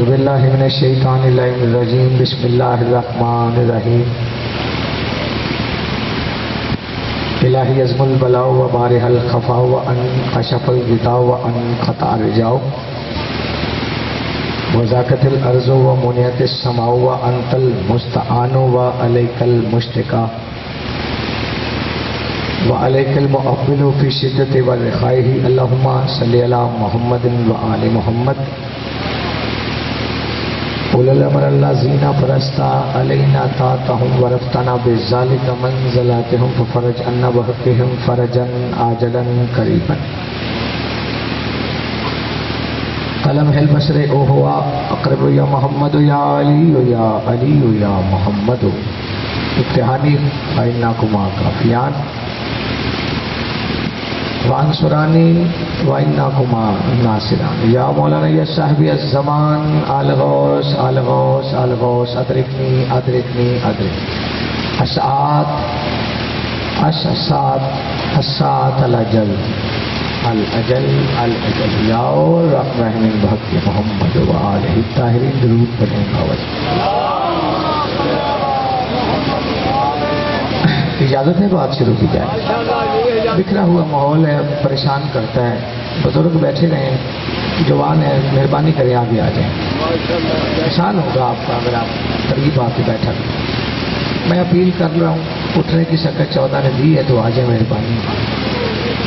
اعوذ باللہ من الشیطان الرجیم بسم اللہ الرحمن الرحیم الہی عظم البلاء و بارح الخفاء و ان کشف الغطاء و ان قطع الرجاء و ذاکت الارض و منیت السماء و انت المستعان و علیک المشتکا و علیک المؤول فی شدت والرخائه اللہم صلی علی محمد و آل محمد اول الامر الذین فرضت علینا طاعتهم ورفتنا بذلک منزلاتهم ففرج عنا بحقهم فرجا عاجلا قریبا قلم البشر او ہوا اقرب یا محمد یا علی یا علی یا محمد ابتحانی فإنکما کافیان وانصرانی وإنکما ناصران یا مولانا یا صاحبی الزمان آل غوث آل غوث آل غوث ادرکنی ادرکنی ادرکنی الساعات الساعات الساعات الاجل الاجل الاجل یا رحمن بحق محمد و آلہ الطاہرین درود پڑھیں گا اجازت ہے بات شروع کی جائے بکھرا ہوا ماحول ہے پریشان کرتا ہے بزرگ بیٹھے رہیں جوان ہے مہربانی کریں آگے آ جائیں احسان ہوگا آپ کا اگر آپ قریب آ کے بیٹھا میں اپیل کر رہا ہوں اٹھنے کی شکت 14 نے دی ہے تو آ جائیں مہربانی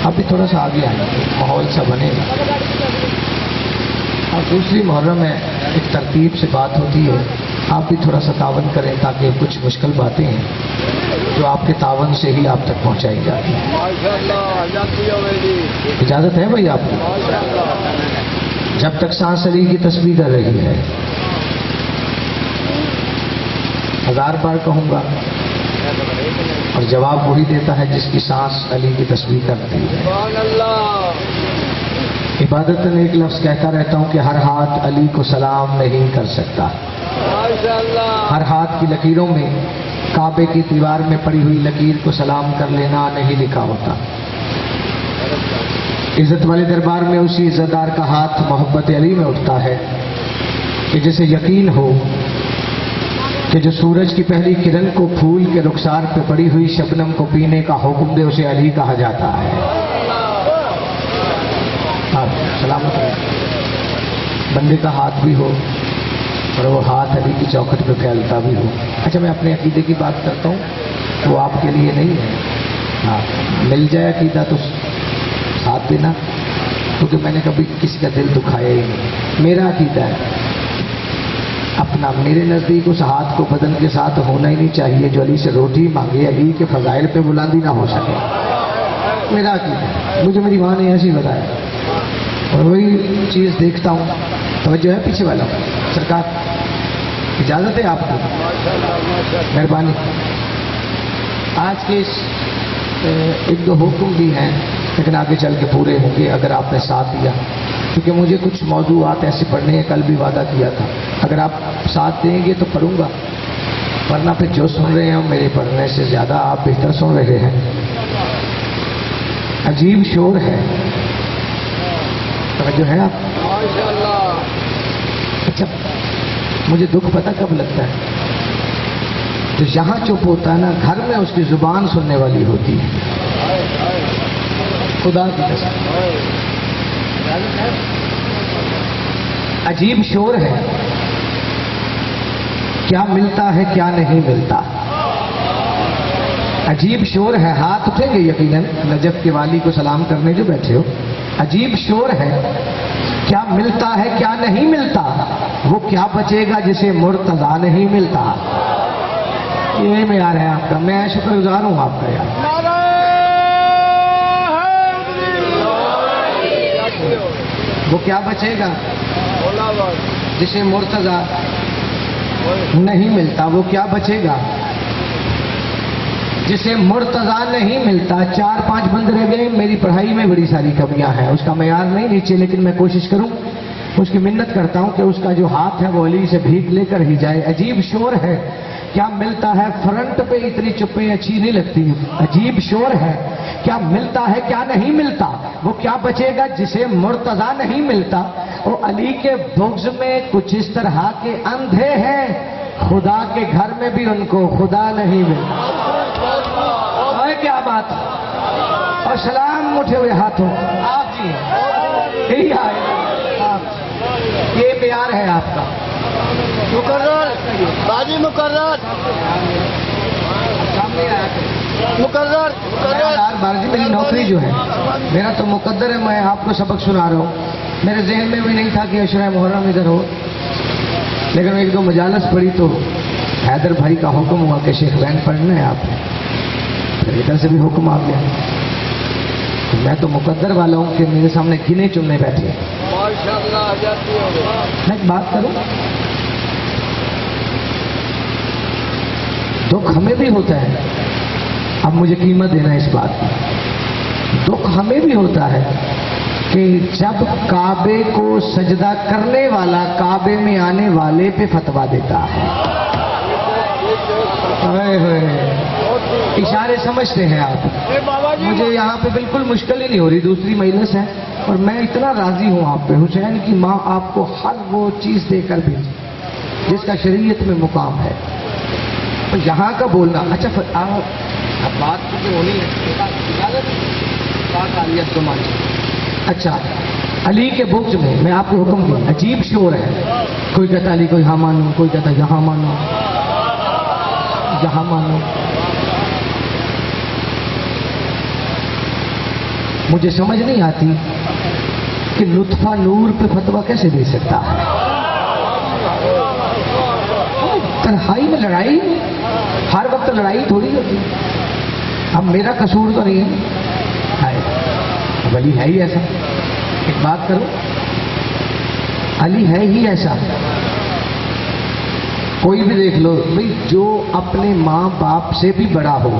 آپ بھی تھوڑا سا آگے آئیں ماحول سا بنے گا اور دوسری محرم ہے ایک ترتیب سے بات ہوتی ہے آپ بھی تھوڑا سا تعاون کریں تاکہ کچھ مشکل باتیں ہیں جو آپ کے تعاون سے ہی آپ تک پہنچائی جاتی ہیں اجازت ہے بھائی آپ کو جب تک سانس علی کی تسبیح کر رہی ہے 1000 بار کہوں گا اور جواب وہی دیتا ہے جس کی سانس علی کی تسبیح کرتی ہے عبادت میں ایک لفظ کہتا رہتا ہوں کہ ہر ہاتھ علی کو سلام نہیں کر سکتا ہر ہاتھ کی لکیروں میں کعبے کی دیوار میں پڑی ہوئی لکیر کو سلام کر لینا نہیں لکھا ہوتا عزت والے دربار میں اسی عزت دار کا ہاتھ محبت علی میں اٹھتا ہے کہ جسے یقین ہو کہ جو سورج کی پہلی کرن کو پھول کے رخسار پہ پڑی ہوئی شبنم کو پینے کا حکم دے اسے علی کہا جاتا ہے سلامت بندے کا ہاتھ بھی ہو اور وہ ہاتھ علی کی چوکھٹ پہ پھیلتا بھی ہو اچھا میں اپنے عقیدے کی بات کرتا ہوں وہ آپ کے لیے نہیں ہے ہاں مل جائے عقیدہ تو ساتھ دینا کیونکہ میں نے کبھی کسی کا دل دکھایا ہی نہیں میرا عقیدہ ہے اپنا میرے نزدیک اس ہاتھ کو بدن کے ساتھ ہونا ہی نہیں چاہیے جو علی سے روٹی مانگے علی کے فضائل پہ بلندی نہ ہو سکے میرا عقیدہ ہے مجھے میری ماں نے ایسے ہی بتایا اور وہی چیز دیکھتا ہوں توجہ ہے پیچھے والا سرکار اجازت ہے آپ کو مہربانی آج کے ایک دو حکم بھی ہیں لیکن آگے چل کے پورے ہوں گے اگر آپ نے ساتھ دیا کیونکہ مجھے کچھ موضوعات ایسے پڑھنے ہیں کل بھی وعدہ کیا تھا اگر آپ ساتھ دیں گے تو پڑھوں گا ورنہ پھر جو سن رہے ہیں میرے پڑھنے سے زیادہ آپ بہتر سن رہے ہیں عجیب شور ہے جو ہے آپ اچھا مجھے دکھ پتہ کب لگتا ہے جو یہاں چپ ہوتا ہے نا گھر میں اس کی زبان سننے والی ہوتی ہے خدا کی قسم عجیب شور ہے کیا ملتا ہے کیا نہیں ملتا عجیب شور ہے ہاتھ اٹھیں گے یقیناً نجف کے والی کو سلام کرنے جو بیٹھے ہو عجیب شور ہے کیا ملتا ہے کیا نہیں ملتا وہ کیا بچے گا جسے مرتضیٰ نہیں ملتا یہ معیار ہے آپ کا میں شکر گزار ہوں آپ کا یار وہ کیا بچے گا جسے مرتضیٰ نہیں ملتا وہ کیا بچے گا جسے مرتضیٰ نہیں ملتا 4-5 بند رہ گئے میری پڑھائی میں بڑی ساری کمیاں ہیں اس کا معیار نہیں نیچے لیکن میں کوشش کروں اس کی منت کرتا ہوں کہ اس کا جو ہاتھ ہے وہ علی سے بھیک لے کر ہی جائے عجیب شور ہے کیا ملتا ہے فرنٹ پہ اتنی چپیں اچھی نہیں لگتی عجیب شور ہے کیا ملتا ہے کیا نہیں ملتا، وہ کیا بچے گا جسے مرتضی نہیں ملتا۔ اور علی کے بغض میں کچھ اس طرح کے اندھے ہیں، خدا کے گھر میں بھی ان کو خدا نہیں ملتا۔ اور کیا بات ہے؟ اور سلام اٹھے ہوئے ہاتھوں، آپ جی یہی آئے آپ، یہ پیار ہے آپ کا۔ مقرر باجی مقرر مقرر مقرر بارجی میری نوکری جو ہے، میرا تو مقدر ہے، میں آپ کو سبق سنا رہا ہوں، میرے ذہن میں بھی نہیں تھا کہ عشرہ محرم ادھر ہو، لیکن ایک دو مجالس پڑھی تو حیدر بھائی کا حکم ہوا کہ شیخ وین پڑھنا ہے آپ نے، پھر ادھر سے بھی حکم آ گیا۔ میں تو مقدر والا ہوں کہ میرے سامنے گنے چننے بیٹھے۔ میں ایک بات کروں، دکھ ہمیں بھی ہوتا ہے، اب مجھے قیمت دینا اس بات کی، دکھ ہمیں بھی ہوتا ہے کہ جب کعبے کو سجدہ کرنے والا کعبے میں آنے والے پہ فتویٰ دیتا ہے۔ اشارے سمجھتے ہیں آپ، مجھے یہاں پہ بالکل مشکل ہی نہیں ہو رہی، دوسری مجلس ہے اور میں اتنا راضی ہوں آپ پہ، حسین کی ماں آپ کو ہر وہ چیز دے کر بھیجی جس کا شریعت میں مقام ہے، تو یہاں کا بولنا اچھا اب بات تو ہونی ہے، اچھا علی کے بغض میں آپ کو حکم دوں، عجیب شور ہے، کوئی کہتا علی کو یہاں مانو، کوئی کہتا یہاں مانو، یہاں مانو۔ مجھے سمجھ نہیں آتی کہ لطفہ نور پہ فتویٰ کیسے دے سکتا ہے؟ تنہائی میں لڑائی، ہر وقت لڑائی تھوڑی ہوتی، اب میرا قصور تو نہیں ہے، علی ہے ہی ایسا۔ ایک بات کرو، علی ہے ہی ایسا، کوئی بھی دیکھ لو بھئی، جو اپنے ماں باپ سے بھی بڑا ہو،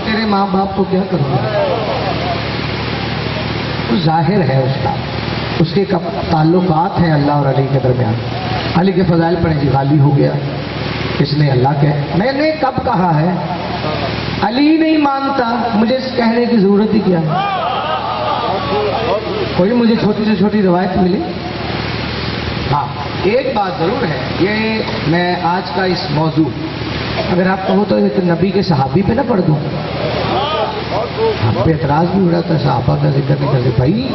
تیرے ماں باپ کو کیا کروں گا، وہ ظاہر ہے اس کا، اس کے تعلقات ہیں اللہ اور علی کے درمیان۔ علی کے فضائل پڑھیں جی، غالی ہو گیا، اس نے اللہ کہا، میں نے کب کہا ہے؟ علی نہیں مانتا، مجھے اس کہنے کی ضرورت ہی کیا ہے؟ کوئی مجھے چھوٹی سے چھوٹی روایت ملی؟ ہاں ایک بات ضرور ہے، یہ میں آج کا اس موضوع اگر آپ کہو تو ایک نبی کے صحابی پہ نہ پڑھ دوں، ہم پہ اعتراض بھی ہو رہا تھا، صحابہ کا ذکر نہیں کرتے، بھائی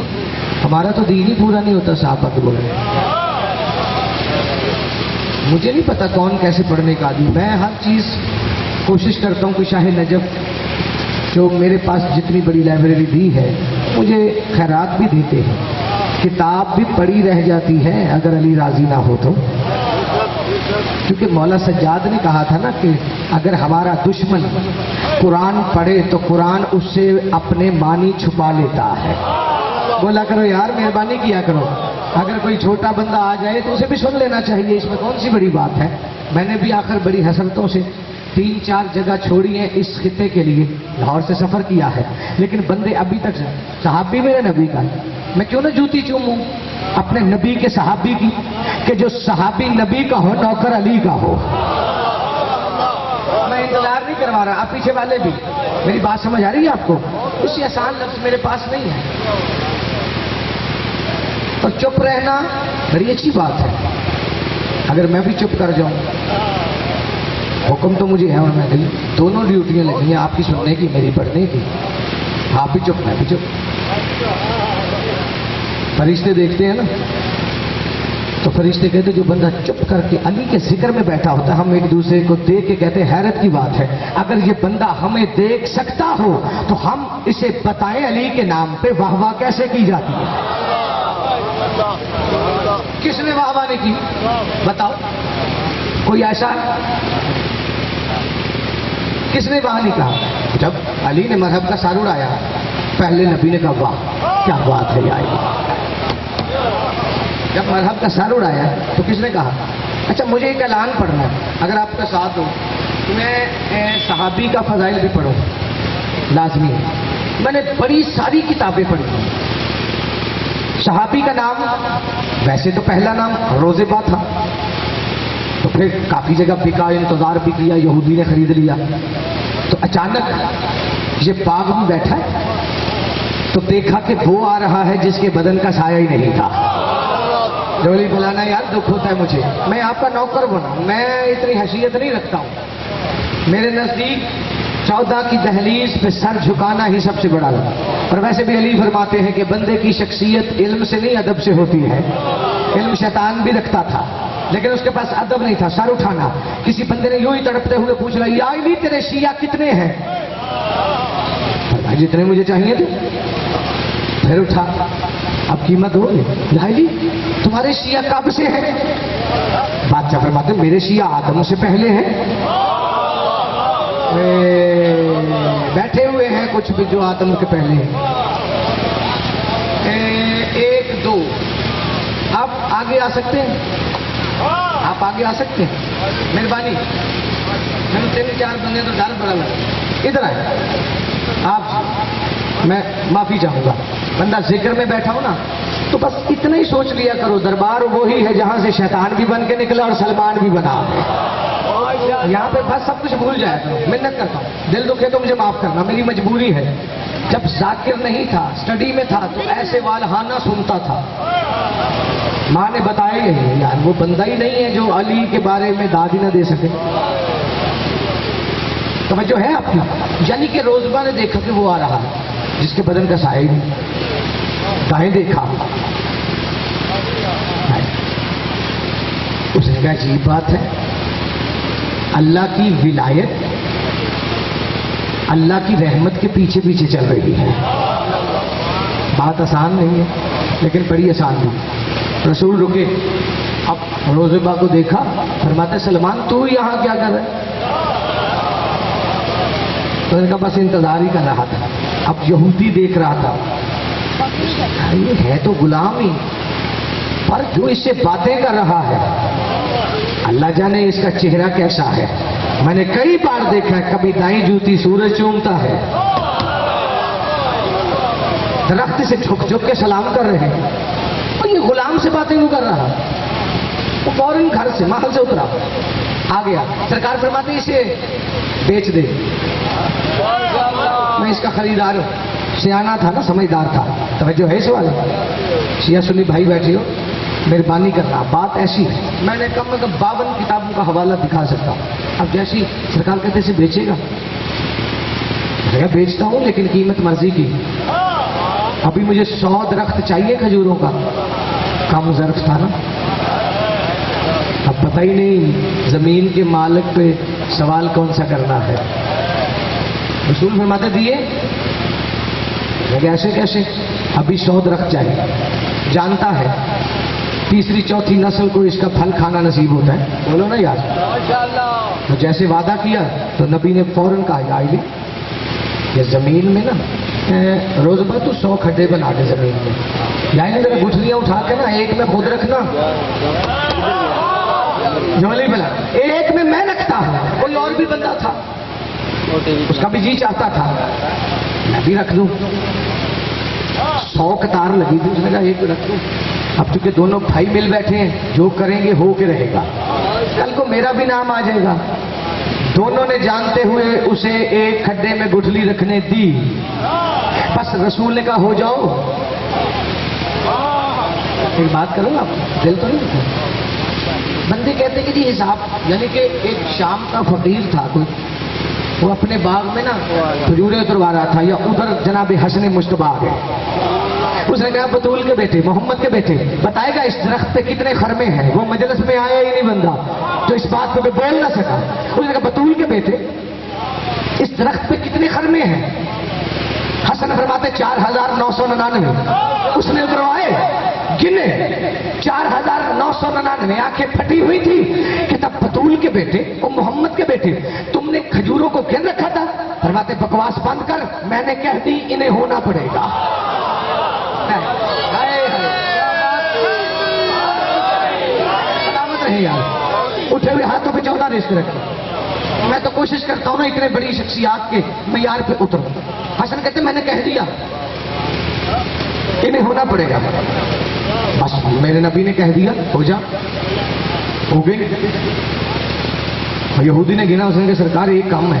ہمارا تو دین ہی پورا نہیں ہوتا صحابہ کے بولے۔ مجھے نہیں پتا کون کیسے پڑھنے کا آدمی، میں ہر چیز کوشش کرتا ہوں کہ شاہ نجف جو میرے پاس جتنی بڑی لائبریری دی ہے، مجھے خیرات بھی دیتے ہیں، کتاب بھی پڑھی رہ جاتی ہے اگر علی راضی نہ ہو تو، کیونکہ مولا سجاد نے کہا تھا نا کہ اگر ہمارا دشمن قرآن پڑھے تو قرآن اس سے اپنے معنی چھپا لیتا ہے۔ بولا کرو یار مہربانی کیا کرو، اگر کوئی چھوٹا بندہ آ جائے تو اسے بھی سن لینا چاہیے، اس میں کون سی بڑی بات ہے۔ میں نے بھی آخر بڑی حسرتوں سے 3-4 جگہ چھوڑی ہیں اس خطے کے لیے، لاہور سے سفر کیا ہے، لیکن بندے ابھی تک صحابی میرے نبی کا، میں کیوں نہ جوتی چوموں اپنے نبی کے صحابی کی، کہ جو صحابی نبی کا ہو نوکر علی کا ہو۔ میں انتظار نہیں کروا رہا، آپ پیچھے والے بھی، میری بات سمجھ آ رہی ہے آپ کو؟ اسی آسان لفظ میرے پاس نہیں ہے، اور چپ رہنا بڑی اچھی بات ہے، اگر میں بھی چپ کر جاؤں، حکم تو مجھے ہے اور میں دل، دونوں ڈیوٹیاں لگی ہیں، آپ کی سننے کی میری پڑھنے کی، آپ بھی چپ میں بھی چپ۔ فرشتے دیکھتے ہیں نا تو فرشتے کہتے جو بندہ چپ کر کے علی کے ذکر میں بیٹھا ہوتا ہے، ہم ایک دوسرے کو دیکھ کے کہتے ہیں حیرت کی بات ہے، اگر یہ بندہ ہمیں دیکھ سکتا ہو تو ہم اسے بتائیں علی کے نام پہ واہ واہ کیسے کی جاتی ہے۔ کس نے واہ واہ نہیں کی بتاؤ، کوئی ایسا کس نے واہ نہیں کہا؟ جب علی نے مذہب کا سار اڑایا، پہلے نبی نے کہا واہ کیا بات ہے یار، جب مذہب کا سر اڑایا تو کس نے کہا؟ اچھا مجھے ایک اعلان پڑھنا ہے، اگر آپ کا ساتھ ہو میں صحابی کا فضائل بھی پڑھوں، لازمی ہے، میں نے بڑی ساری کتابیں پڑھی ہیں، صحابی کا نام ویسے تو پہلا نام روزبہ تھا، تو پھر کافی جگہ بکا، انتظار بھی کیا، یہودی نے خرید لیا، تو اچانک یہ باغ میں بیٹھا تو دیکھا کہ وہ آ رہا ہے جس کے بدن کا سایہ ہی نہیں تھا. جولی بلانا یار دکھ ہوتا ہے مجھے، میں آپ کا نوکر بنا، میں اتنی حیثیت نہیں رکھتا ہوں. میرے نزدیک 14 کی دہلیز پہ سر جھکانا ہی سب سے بڑا ہے. اور ویسے بھی علی فرماتے ہیں کہ بندے کی شخصیت علم سے نہیں ادب سے ہوتی ہے. علم شیطان بھی رکھتا تھا لیکن اس کے پاس ادب نہیں تھا. سر اٹھانا، کسی بندے نے یوں ہی تڑپتے ہوئے پوچھ رہا یا علی تیرے شیعہ کتنے ہیں؟ جتنے مجھے چاہیے تھے. پھر اٹھا، اب قیمت ہو گئی. یا علی تمہارے شیعہ کب سے ہیں؟ بادشاہ فرماتے ہیں میرے شیعہ آدم سے پہلے ہیں. بیٹھے ہوئے ہیں کچھ بھی جو آدم کے پہلے ہیں. 1 2 آپ آگے آ سکتے ہیں؟ آپ آگے آ سکتے ہیں؟ مہربانی. میں نے 3 4 بندے تو ڈر بڑا لگا. ادھر آئے آپ، میں معافی چاہوں گا. بندہ ذکر میں بیٹھا ہو نا تو بس اتنا ہی سوچ لیا کرو دربار وہی ہے جہاں سے شیطان بھی بن کے نکلا اور سلمان بھی بنا. یہاں پہ بس سب کچھ بھول جایا کرو. محنت کرتا ہوں، دل دکھے تو مجھے معاف کرنا، میری مجبوری ہے. جب ذاکر نہیں تھا، اسٹڈی میں تھا تو ایسے والہانہ سنتا تھا. ماں نے بتایا ہی یار وہ بندہ ہی نہیں ہے جو علی کے بارے میں داد ہی نہ دے سکے. توجہ ہے آپ کی؟ یعنی کہ روزبہ نے دیکھا کہ وہ آ رہا ہے جس کے بدن کا سایہ نہیں. دائیں دیکھا، اس نے کہا عجیب بات ہے، اللہ کی ولایت اللہ کی رحمت کے پیچھے پیچھے چل رہی ہے. بات آسان نہیں ہے لیکن بڑی آسان بھی. رسول رکے، اب روزبہ کو دیکھا، فرماتے سلمان تو یہاں کیا کر رہا ہے؟ تو ان کا بس انتظار ہی کر رہا تھا. اب یہودی دیکھ رہا تھا، یہ ہے تو غلام ہی، پر جو اس سے باتیں کر رہا ہے اللہ جانے اس کا چہرہ کیسا ہے. میں نے کئی بار دیکھا ہے، کبھی دائیں جوتی سورج چومتا ہے، درخت سے جھک جھک کے سلام کر رہے ہیں، اور یہ غلام سے باتیں کیوں کر رہا؟ وہ فوراً گھر سے محل سے اترا، آ گیا. سرکار فرماتے اسے بیچ دے، میں اس کا خریدار ہوں. سیانا تھا نا، سمجھدار تھا. توجہ ہے سوال؟ شیعہ سنی بھائی بیٹھے ہو، مہربانی کرنا. بات ایسی ہے، میں نے کم از کم 52 کتابوں کا حوالہ دکھا سکتا ہوں. اب جیسی سرکار کہتے سے بیچے گا، بیچتا ہوں لیکن قیمت مرضی کی. ابھی مجھے 100 درخت چاہیے کھجوروں کا، کم ظرف تھا نا. اب پتہ ہی نہیں زمین کے مالک پہ سوال کون سا کرنا ہے. رسول فرماتے دیے، ایسے کیسے؟ ابھی 100 درخت چاہیے. جانتا ہے 3 4 نسل کو اس کا پھل کھانا نصیب ہوتا ہے. بولو نا یار. تو جیسے وعدہ کیا تو نبی نے فوراً کہا یا علی یہ زمین میں نا روزبہ تو 100 کھڈے بنا دے زمین میں. یعنی ذرا گٹھلیاں اٹھا کے نا ایک میں خود رکھنا، جولی بلا ایک میں رکھتا ہوں. کوئی اور بھی بندہ تھا، اس کا بھی جی چاہتا تھا میں بھی رکھ دوں. 100 قطار لگی تھی، اس نے کہا ایک رکھ دوں. اب چونکہ دونوں بھائی مل بیٹھے ہیں، جو کریں گے ہو کے رہے گا، کل کو میرا بھی نام آ جائے گا. دونوں نے جانتے ہوئے اسے ایک کھڈے میں گٹھلی رکھنے دی. بس رسول نے کہا ہو جاؤ. ایک بات کروں گا، دل تو نہیں دکھا. بندے کہتے کہ جی حساب، یعنی کہ ایک شام کا فقیر تھا کوئی، وہ اپنے باغ میں نا کھجوریں اتروا رہا تھا، یا ادھر جناب حسن مجتبی آ گئے. اس نے کہا بطول کے بیٹے، محمد کے بیٹے، بتائے گا اس درخت پہ کتنے خرمے ہیں؟ وہ مجلس میں آیا ہی نہیں بندہ تو اس بات پہ بول نہ سکا. اس نے کہا بطول کے بیٹے اس درخت پہ کتنے خرمے ہیں؟ حسن فرماتے 4999. اس نے اتروائے، گنے 4999. آنکھیں پھٹی ہوئی تھی کہ تب بطول کے بیٹے اور محمد کے بیٹے تم نے کھجوروں کو گن رکھا تھا. فرماتے بکواس بند کر، میں نے کہہ دی انہیں ہونا پڑے گا. سلامت رہے یار، اٹھے ہوئے ہاتھوں پہ 14 رزق رکھے. میں تو کوشش کرتا ہوں نا اتنے بڑی شخصیات کے معیار پہ اتروں. حسن کہتے میں نے کہہ دیا انہیں ہونا پڑے گا. بس میرے نبی نے کہہ دیا ہو جا، ہو گئی. یہودی نے گنا، اس نے کہا سرکار ایک کام ہے.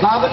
52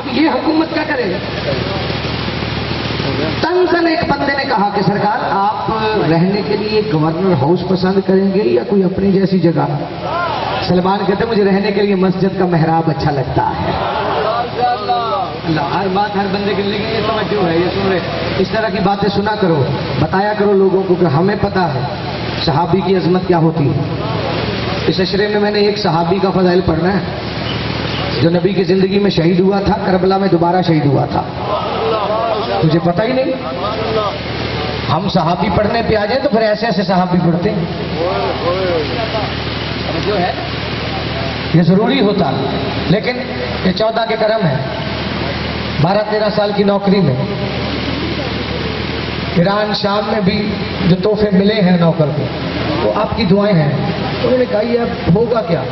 اب یہ حکومت کیا کرے؟ تنزن ایک بندے نے کہا کہ سرکار آپ رہنے کے لیے گورنر ہاؤس پسند کریں گے یا کوئی اپنی جیسی جگہ؟ سلمان کہتے مجھے رہنے کے لیے مسجد کا محراب اچھا لگتا ہے۔ اللہ، ہر بات ہر بندے کے لیے یہ توجہ ہے، یہ سن رہے، اس طرح کی باتیں سنا کرو، بتایا کرو لوگوں کو کہ ہمیں پتا ہے صحابی کی عظمت کیا ہوتی ہے۔ اس اشرے میں میں نے ایک صحابی کا فضائل پڑھنا ہے جو نبی کی زندگی میں شہید ہوا تھا، کربلا میں دوبارہ شہید ہوا تھا، تجھے پتہ ہی نہیں۔ ہم صحابی پڑھنے پہ آ جائیں تو پھر ایسے ایسے صحابی پڑھتے ہیں، جو ہے یہ ضروری ہوتا، لیکن یہ 14 کے کرم ہے۔ 12-13 سال کی نوکری میں ایران شام میں بھی جو تحفے ملے ہیں نوکر کو وہ آپ کی دعائیں ہیں۔ انہوں نے کہا یہ ہوگا کیا؟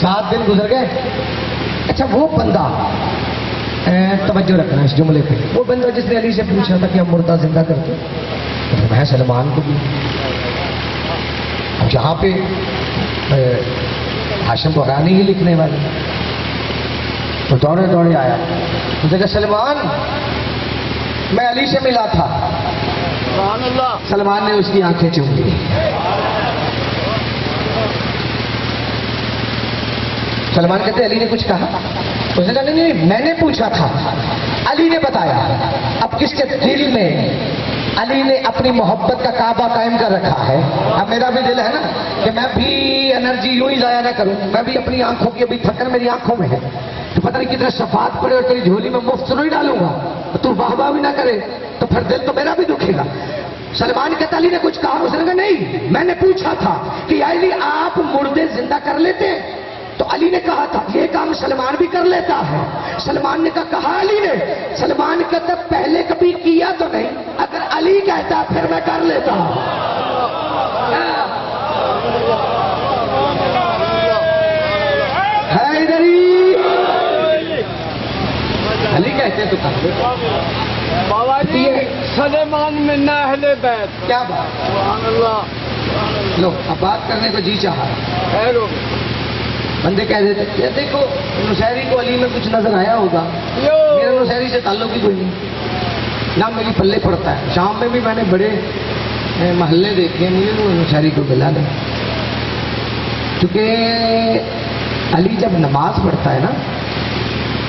7 دن گزر گئے۔ اچھا وہ بندہ، توجہ رکھنا اس جملے پہ، وہ بندہ جس نے علی سے پوچھا تھا کہ ہم مردہ زندہ کرتے، میں سلمان کو بھی۔ اب جہاں پہ ہاشم بحرانی ہی لکھنے والے، تو دوڑے دوڑے آیا، دیکھا سلمان میں علی سے ملا تھا۔ سبحان اللہ۔ سلمان نے اس کی آنکھیں چوم لی۔ سلمان کہتے علی نے کچھ کہا؟ اس نے کہا نہیں میں نے پوچھا تھا، علی نے بتایا۔ اب کس کے دل میں علی نے اپنی محبت کا کعبہ قائم کر رکھا ہے۔ اب میرا بھی دل ہے نا کہ میں بھی انرجی یوں ہی ضائع نہ کروں، میں بھی اپنی آنکھوں کی ابھی تھکن میری آنکھوں میں ہے، تو پتہ نہیں کتنے صفات پڑے اور تیری جھولی میں مفت نہیں ڈالوں گا، تو واہ واہ بھی نہ کرے تو پھر دل تو میرا بھی دکھے گا۔ سلمان کہتا علی نے کچھ کہا؟ اس نے کہا نہیں میں نے پوچھا تھا کہ علی آپ مردے زندہ کر لیتے؟ تو علی نے کہا تھا یہ کام سلمان بھی کر لیتا ہے۔ سلمان نے کہا علی نے؟ سلمان کہتا پہلے کبھی کیا تو نہیں، اگر علی کہتا پھر میں کر لیتا۔ ہے ادھر ہی، علی کہتے تو کر لیتا۔ بابا جی سلیمان میں نہ اہل بیت، کیا بات؟ سبحان اللہ۔ لو اب بات کرنے کو جی چاہا، خیر ہو بندے کہہ دیتے کہ دیکھو نصیری کو علی میں کچھ نظر آیا ہوگا، میرا نصیری سے تعلق ہی کوئی نہیں، نہ میری پلے پڑتا ہے۔ شام میں بھی میں نے بڑے محلے دیکھے، مجھے وہ نصیری کو ملا نہیں، کیونکہ علی جب نماز پڑھتا ہے نا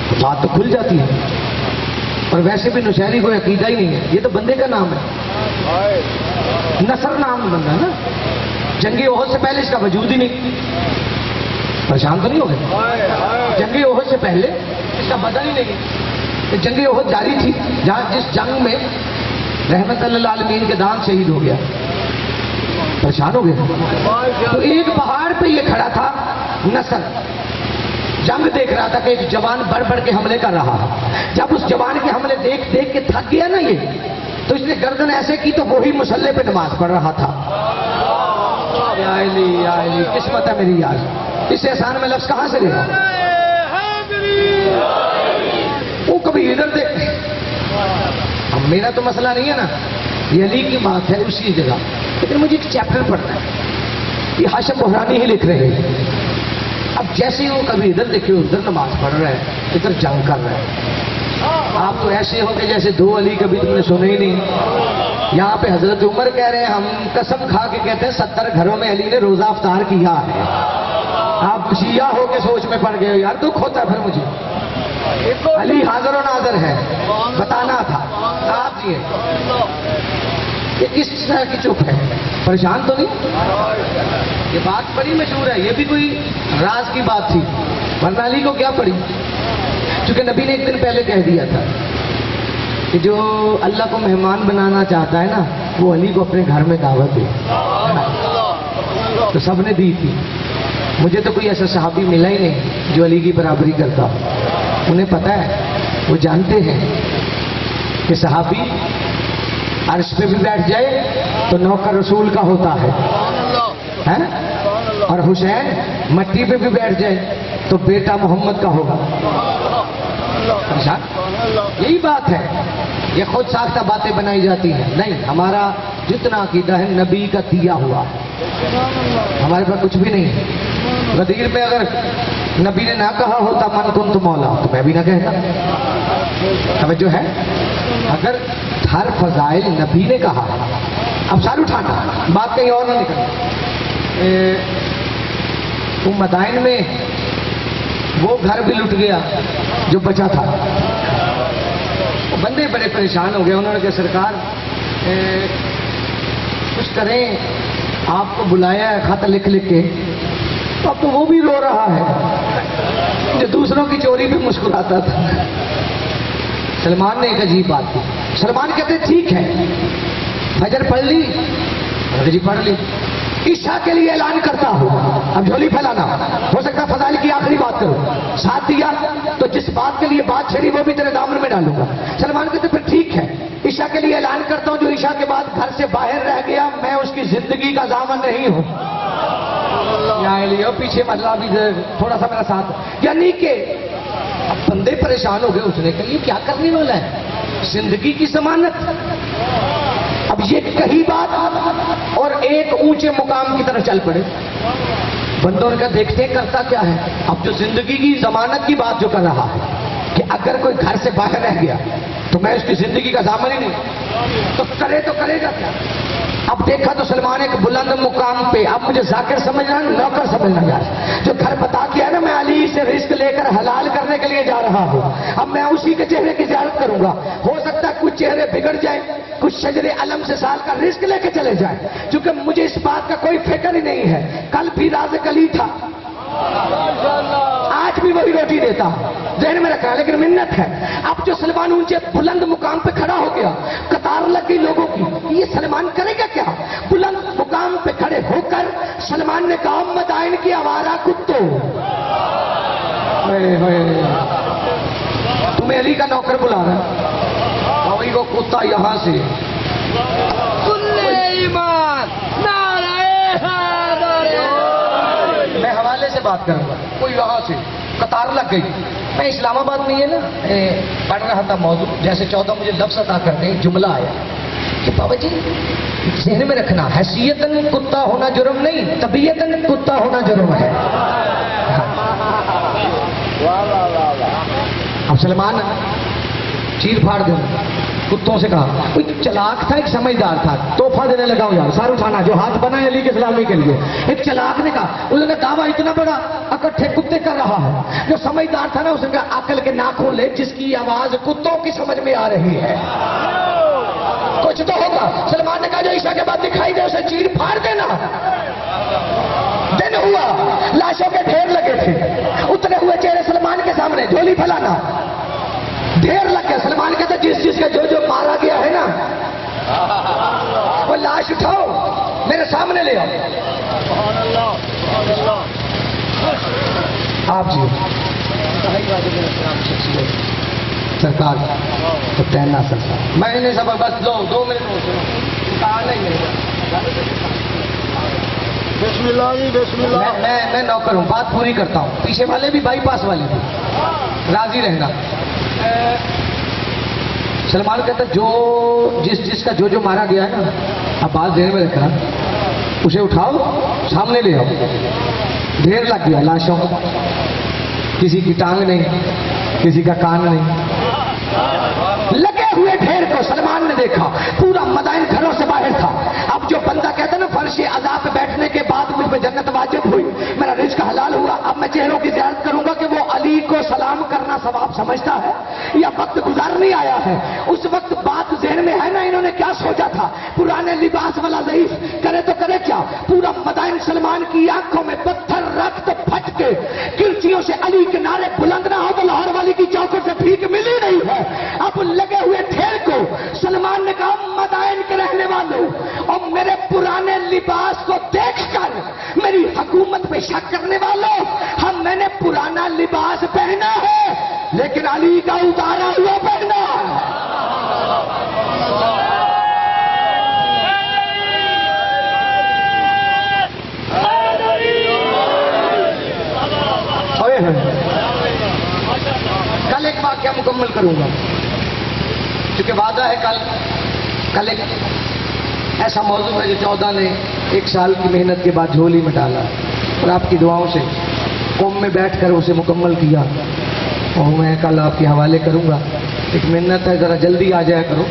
تو بات تو کھل جاتی ہے، اور ویسے بھی نصیری کوئی عقیدہ ہی نہیں ہے، یہ تو بندے کا نام ہے، نصر نام بندہ نا، جنگی احد سے پہلے اس کا وجود ہی نہیں۔ پریشان تو نہیں ہو گئے؟ جنگی احد سے پہلے اس کا بدن ہی نہیں۔ جنگی احد جاری تھی جہاں جس جنگ میں رحمت اللہ عالمین کے دان شہید ہو گیا، پریشان ہو گیا۔ تو ایک پہاڑ پہ یہ کھڑا تھا نصر، جنگ دیکھ رہا تھا کہ ایک جوان بڑھ بڑھ کے حملے کر رہا ہے۔ جب اس جوان کے حملے دیکھ دیکھ کے تھک گیا نا یہ، تو اس نے گردن ایسے کی تو وہی مسلح پہ نماز پڑھ رہا تھا۔ یا علی یا علی، قسمت ہے میری یار، اس احسان میں لفظ کہاں سے لے گا؟ وہ کبھی ادھر دیکھ، اب میرا تو مسئلہ نہیں ہے نا، یہ علی کی بات ہے اسی جگہ، لیکن مجھے ایک چیپٹر پڑھنا ہے، یہ ہاشم بحرانی ہی لکھ رہے ہیں۔ اب جیسے ہی وہ کبھی ادھر دیکھے ادھر نماز پڑھ رہا ہے، ادھر جنگ کر رہا ہے۔ آپ تو ایسے ہو کہ جیسے دو علی کبھی تم نے سنے ہی نہیں۔ یہاں پہ حضرت عمر کہہ رہے ہیں، ہم قسم کھا کے کہتے ہیں 70 گھروں میں علی نے روزہ افطار کیا ہے۔ آپ شیعہ ہو کے سوچ میں پڑ گئے ہو، یار دکھ ہوتا ہے پھر مجھے۔ علی حاضر و ناظر ہے، بتانا تھا آپ جی، یہ کس طرح کی چپ ہے؟ پریشان تو نہیں؟ یہ بات بڑی مشہور ہے، یہ بھی کوئی راز کی بات تھی، ورنہ علی کو کیا پڑی؟ چونکہ نبی نے ایک دن پہلے کہہ دیا تھا کہ جو اللہ کو مہمان بنانا چاہتا ہے نا وہ علی کو اپنے گھر میں دعوت دے، تو سب نے دی تھی۔ مجھے تو کوئی ایسا صحابی ملا ہی نہیں جو علی کی برابری کرتا، انہیں پتہ ہے، وہ جانتے ہیں کہ صحابی عرش پہ بھی بیٹھ جائے تو نوکر رسول کا ہوتا ہے، اور حسین مٹی پہ بھی بیٹھ جائے تو بیٹا محمد کا ہوگا۔ یہی بات ہے، یہ خود ساختہ باتیں بنائی جاتی ہیں، نہیں، ہمارا جتنا عقیدہ ہے نبی کا دیا ہوا، ہمارے پاس کچھ بھی نہیں ہے۔ غدیر میں اگر نبی نے نہ کہا ہوتا من کنت مولا تو میں بھی نہ کہتا. توجہ ہے؟ اگر ہر فضائل نبی نے کہا اب سال اٹھانا بات کہیں اور نہ نکل. تو مدائن میں وہ گھر بھی لٹ گیا جو بچا تھا. بندے بڑے پریشان ہو گئے. انہوں نے کہا سرکار کچھ کریں, آپ کو بلایا ہے خط لکھ لکھ کے, اب تو وہ بھی رو رہا ہے جو دوسروں کی چوری پہ مسکراتا تھا. سلمان نے ایک عجیب بات کی. سلمان کہتے ٹھیک ہے فجر پڑھ لی, جی پڑھ لی, عشاء کے لیے اعلان کرتا ہوں. اب جھولی پھیلانا ہو سکتا ہے فضائل کی آخری بات کرو, ساتھ دیا تو جس بات کے لیے بات چھڑی وہ بھی تیرے دامن میں ڈالوں گا. سلمان کہتے پھر ٹھیک ہے عشاء کے لیے اعلان کرتا ہوں جو عشاء کے بعد گھر سے باہر رہ گیا میں اس کی زندگی کا ضامن نہیں ہوں. پیچھے مطلب بھی تھوڑا سا میرا ساتھ, یعنی کہ اب بندے پریشان ہو گئے. اس نے کہا یہ کیا کرنے والا ہے, زندگی کی ضمانت. اب یہ کہی بات اور ایک اونچے مقام کی طرف چل پڑے. بندوں نے کہا دیکھتے کرتا کیا ہے. اب جو زندگی کی ضمانت کی بات جو کر رہا ہے کہ اگر کوئی گھر سے باہر رہ گیا تو میں اس کی زندگی کا ضامن ہی نہیں, تو کرے گا کیا. اب دیکھا تو سلمان ایک بلند مقام پہ, اب مجھے ذاکر سمجھنا نوکر سمجھنا گیا, جو گھر بتا کے ہے نا میں علی سے رزق لے کر حلال کرنے کے لیے جا رہا ہوں, اب میں اسی کے چہرے کی زیارت کروں گا. ہو سکتا ہے کچھ چہرے بگڑ جائیں, کچھ شجر علم سے سال کا رزق لے کے چلے جائیں, کیونکہ مجھے اس بات کا کوئی فکر ہی نہیں ہے. کل بھی رازق علی تھا, آج بھی وہی روٹی دیتا ہوں, ذہن میں رکھا, لیکن منت ہے. اب جو سلمان اونچے بلند مقام پہ کھڑا ہو گیا, قطار لگ گئی لوگوں کی, یہ سلمان کرے گا کیا. بلند مقام پہ کھڑے ہو کر سلمان نے کہا مدائن کی آوارہ کتوں, تمہیں علی کا نوکر بلا رہا ہے, وہی وہ کتا یہاں سے میں حوالے سے بات کروں گا. کوئی یہاں سے قطار لگ گئی. میں اسلام آباد میں یہ نا پڑھ رہا تھا موضوع, جیسے 14 مجھے لفظ عطا کرنے جملہ آیا کہ بابا جی ذہن میں رکھنا حیثیتاً کتا ہونا جرم نہیں, طبیعتاً کتا ہونا جرم ہے. اب سلمان چیر پھاڑ دیں کتوں سے کہا, کوئی چلاک تھا ایک سمجھدار تھا, تحفہ دینے لگا ہوں یار سار اٹھانا جو ہاتھ بنا ہے علی کے سلامی کے لیے. ایک چلاک نے کہا, انہوں نے دعویٰ اتنا بڑا اکٹھے کتے کر رہا ہے. جو سمجھدار تھا نا اس نے کہا عقل کے ناخن لے جس کی آواز کتوں کی سمجھ میں آ رہی ہے, کچھ تو ہوگا. سلمان نے کہا جو عشاء کے بعد دکھائی دے اسے چیر پھاڑ دینا. دن ہوا, لاشوں کے ڈھیر لگے تھے, اتنے ہوئے چہرے سلمان کے سامنے, جھولی پھیلانا, ڈھیر لگ گیا. سلمان کہتا جس کا جو مارا گیا ہے نا وہ لاش اٹھاؤ میرے سامنے لے آؤ. آپ جی سرکار تو تیرنا سرکار میں نے سب بس 2 منٹ بسم اللہ جی بسم اللہ. میں نوکر ہوں, بات پوری کرتا ہوں. پیچھے والے بھی بائی پاس والے بھی راضی رہنا. سلمان کہتا جو جس کا جو مارا گیا ہے نا, اب بات ذہن میں رکھنا, اسے اٹھاؤ سامنے لے آؤ. ڈھیر لگ گیا لاشوں, کسی کی ٹانگ نہیں, کسی کا کان نہیں, لگے ہوئے ڈھیر کو سلمان نے دیکھا. پورا مدائن گھروں سے باہر تھا. اب جو بندہ کہتا نا فرش عذاب پہ بیٹھنے کے بعد مجھ پہ جنت واجب ہوئی, میرا رزق حلال ہوا, اب میں چہروں کی زیارت کروں گا کہ وہ علی کو سلام کرنا ثواب سمجھتا ہے یا وقت گزارنے آیا ہے. اس وقت بات ذہن میں ہے نا انہوں نے کیا سوچا تھا. پرانے لباس والا ضعیف کرے تو کرے کیا. پورا مدائن سلمان کی آنکھوں میں پتھر رکھ تو پھٹ کے کرسیوں سے علی کے نعرے بلند نہ ہو تو لاہور والی کی چوکوں سے بھیک ملی نہیں ہے. اب لگے ہوئے ڈھیر کو سلمان نے کہا مدائن کے رہنے والوں اور میرے پرانے لباس کو دیکھ کر میری حکومت پہ شک کرنے والوں, ہم میں نے پرانا لباس پہنا ہے لیکن علی کا اتارا ہوا پہنا ہے. کل ایک واقعہ مکمل کروں گا کیونکہ وعدہ ہے کل ایک ایسا موضوع ہے جو 14 نے 1 سال کی محنت کے بعد جھولی میں ڈالا اور آپ کی دعاؤں سے قوم میں بیٹھ کر اسے مکمل کیا، اور میں کل آپ کے حوالے کروں گا. ایک منت ہے، ذرا جلدی آ جایا کرو.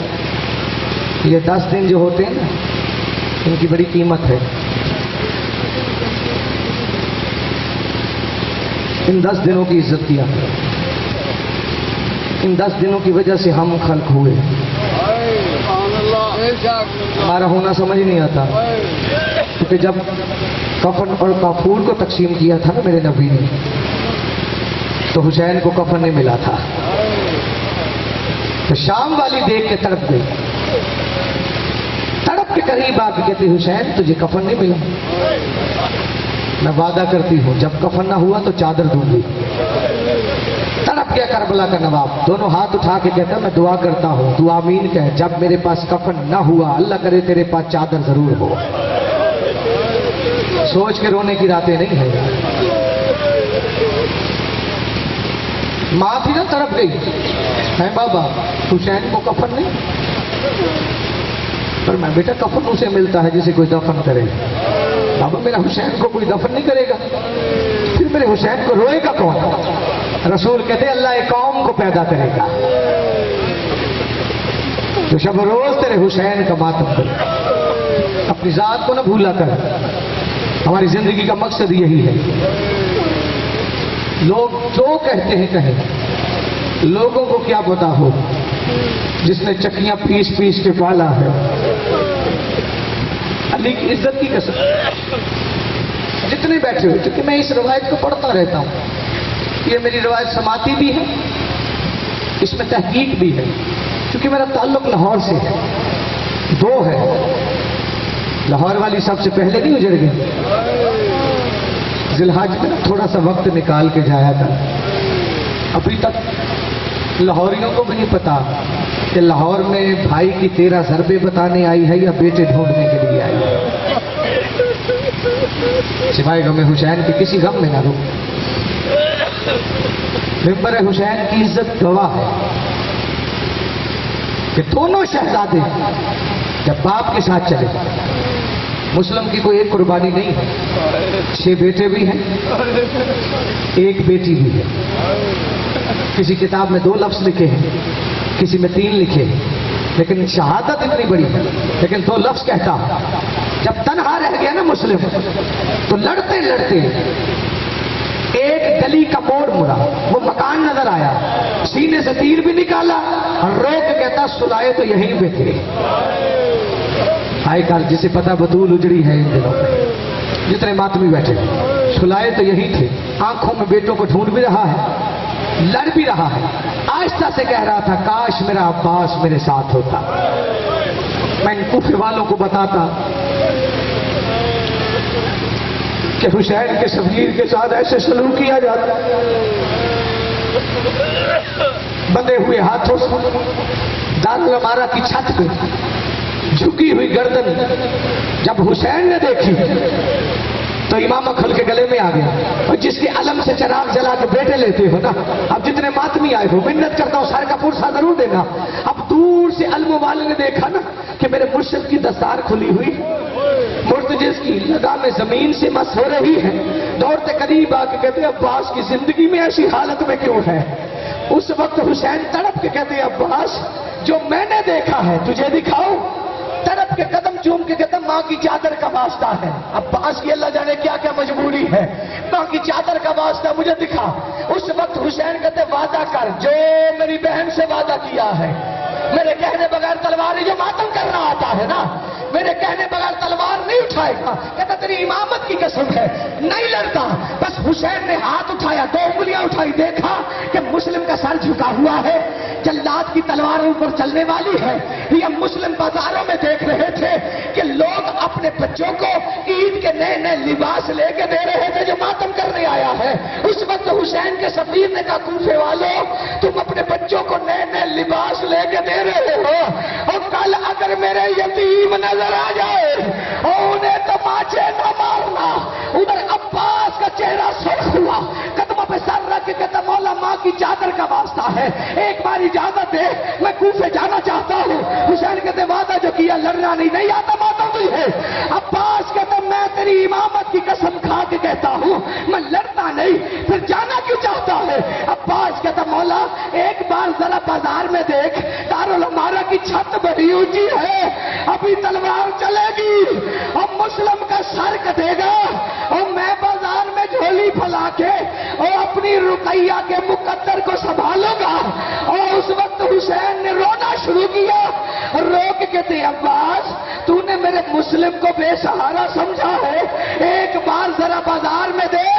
یہ 10 دن جو ہوتے ہیں نا، ان کی بڑی قیمت ہے. ان 10 دنوں کی عزت کیا. ان 10 دنوں کی وجہ سے ہم خلق ہوئے. ہمارا ہونا سمجھ نہیں آتا، کیونکہ جب کفن اور کافور کو تقسیم کیا تھا نا میرے نبی نے، تو حسین کو کفن نہیں ملا تھا. تو شام والی دیکھ کے تڑپ گئی، تڑپ کے قریب آ کے کہتی حسین تجھے کفن نہیں ملا. میں وعدہ کرتی ہوں جب کفن نہ ہوا تو چادر دوں گی. تڑپ گیا کربلا کا نواب، دونوں ہاتھ اٹھا کے کہتا میں دعا کرتا ہوں، تو آمین کہہ. جب میرے پاس کفن نہ ہوا، اللہ کرے تیرے پاس چادر ضرور ہو. سوچ کے رونے کی راتیں نہیں ہیں. ماں تھی نا تڑپ گئی ہے بابا حسین کو کفن نہیں. پر میں بیٹا کفن اسے ملتا ہے جسے کوئی دفن کرے. بابا میرا حسین کو کوئی دفن نہیں کرے گا، پھر میرے حسین کو روئے گا کون؟ رسول کہتے اللہ ایک قوم کو پیدا کرے گا جو شب روز تیرے حسین کا ماتم کرے. اپنی ذات کو نہ بھولا کر. ہماری زندگی کا مقصد یہی ہے. لوگ جو کہتے ہیں کہیں، لوگوں کو کیا پتا ہو جس نے چکیاں پیس پیس کے پالا ہے. علی کی عزت کی قسم جتنے بیٹھے ہوئے، کیونکہ میں اس روایت کو پڑھتا رہتا ہوں، یہ میری روایت سماعتی بھی ہے، اس میں تحقیق بھی ہے، کیونکہ میرا تعلق لاہور سے ہے. 2 ہے، لاہور والی سب سے پہلے نہیں اجڑ گئی. ذی الحج میں تھوڑا سا وقت نکال کے جایا تھا. ابھی تک لاہوریوں کو بھی نہیں پتا کہ لاہور میں بھائی کی 13 ضربیں بتانے آئی ہے یا بیٹے ڈھونڈنے کے لیے آئی ہے. سوائے غم حسین کے کسی غم میں نہ رو. ممبر حسین کی عزت گواہ ہے کہ دونوں شہزادے جب باپ کے ساتھ چلے، مسلم کی کوئی ایک قربانی نہیں ہے. 6 بیٹے بھی ہیں، 1 بیٹی بھی ہے. کسی کتاب میں 2 لفظ لکھے ہیں، کسی میں 3 لکھے ہیں، لیکن شہادت اتنی بڑی ہے. لیکن 2 لفظ کہتا ہوں. جب تنہا رہ گیا نا مسلم، تو لڑتے لڑتے ایک گلی کا موڑ مڑا، وہ مکان نظر آیا، سینے سے تیر بھی نکالا اور رو کے کہتا سلائے تو یہیں پہ تھے. آئے کار جسے پتا بطول اجڑی ہے ان دنوں میں، جتنے ماتمی بیٹھے سلائے تو یہی تھے. آنکھوں میں بیٹوں کو ڈھونڈ بھی رہا ہے، لڑ بھی رہا ہے. آہستہ سے کہہ رہا تھا کاش میرا عباس میرے ساتھ ہوتا. میں ان کوفے والوں کو بتاتا کہ حسین کے شبیر کے ساتھ ایسے سلوک کیا جاتا ہے. بندے ہوئے ہاتھوں سے دارالعمارہ کی چھت پہ جھکی ہوئی گردن جب حسین نے دیکھی تو امامہ کھل کے گلے میں آ گیا. اور جس کے علم سے چراغ جلا کے بیٹے لیتے ہو نا، اب جتنے ماتمی آئے ہو منت کرتا ہوں سر کا پرسا ضرور دینا. اب دور سے علم والے نے دیکھا نا کہ میرے مرشد کی دستار کھلی ہوئی، مرتجز کی لگام زمین سے مس ہو رہی ہے. دوڑتے قریب آ کے کہتے عباس کی زندگی میں ایسی حالت میں کیوں ہے؟ اس وقت حسین تڑپ کے کہتے عباس جو میں نے دیکھا ہے تجھے دکھاؤں؟ تڑپ کے قدم چوم کے کہتا ماں کی چادر کا واسطہ ہے. عباس کی اللہ جانے کیا کیا مجبوری ہے، ماں کی چادر کا واسطہ مجھے دکھا. اس وقت حسین کہتے وعدہ کر جو میری بہن سے وعدہ کیا ہے. میرے کہنے بغیر تلوار جو ماتم کرنا آتا ہے نا، میرے کہنے بغیر تلوار نہیں اٹھائے گا. کہتا تیری امامت کی قسم ہے نہیں لڑتا. بس حسین نے ہاتھ اٹھایا، 2 انگلیاں اٹھائی، دیکھا کہ مسلم کا سر جھکا ہوا ہے، جلاد کی تلوار اوپر چلنے والی ہے. یہ مسلم بازاروں میں دیکھ رہے تھے کہ لوگ اپنے بچوں کو عید کے نئے نئے لباس لے کے دے رہے تھے جو ماتم کرنے آیا ہے. اس وقت حسین کے سفیر نے کہا کوفے والوں تم اپنے بچوں کو نئے نئے لباس لے کے دے رہے ہو، اور کل اگر میرے یتیم نظر آ جائے اور انہیں تماچے نہ مارنا. ادھر عباس کا چہرہ سرخ ہوا، قدموں پہ سر رکھ کے کہتا مولا ماں کی چادر کا واسطہ ہے ایک بار اجازت دے میں کوفے جانا چاہتا ہوں. حسین کہتے وعدہ جو کیا لڑنا نہیں آتا ماتم ہوتی ہے. عباس کہتا میں تیری امامت کی قسم کھا کے کہتا ہوں میں لڑتا نہیں, پھر جانا کیوں چاہتا ہے؟ عباس کہتا مولا ایک بار ذرا بازار میں دیکھ, دارالعمارہ کی چھت بڑی اونچی ہے, ابھی تلوار چلے گی اور مسلم کا سر کٹے گا, اور میں بازار میں جھولی پھیلا کے اور اپنی رقیہ کے مقدر کو سنبھالوں گا. اور اس وقت حسین نے رونا شروع کیا, روک کے تھے عباس تو نے میرے مسلم کو بے سہارا سمجھا ہے, ایک بار ذرا بازار میں دیکھ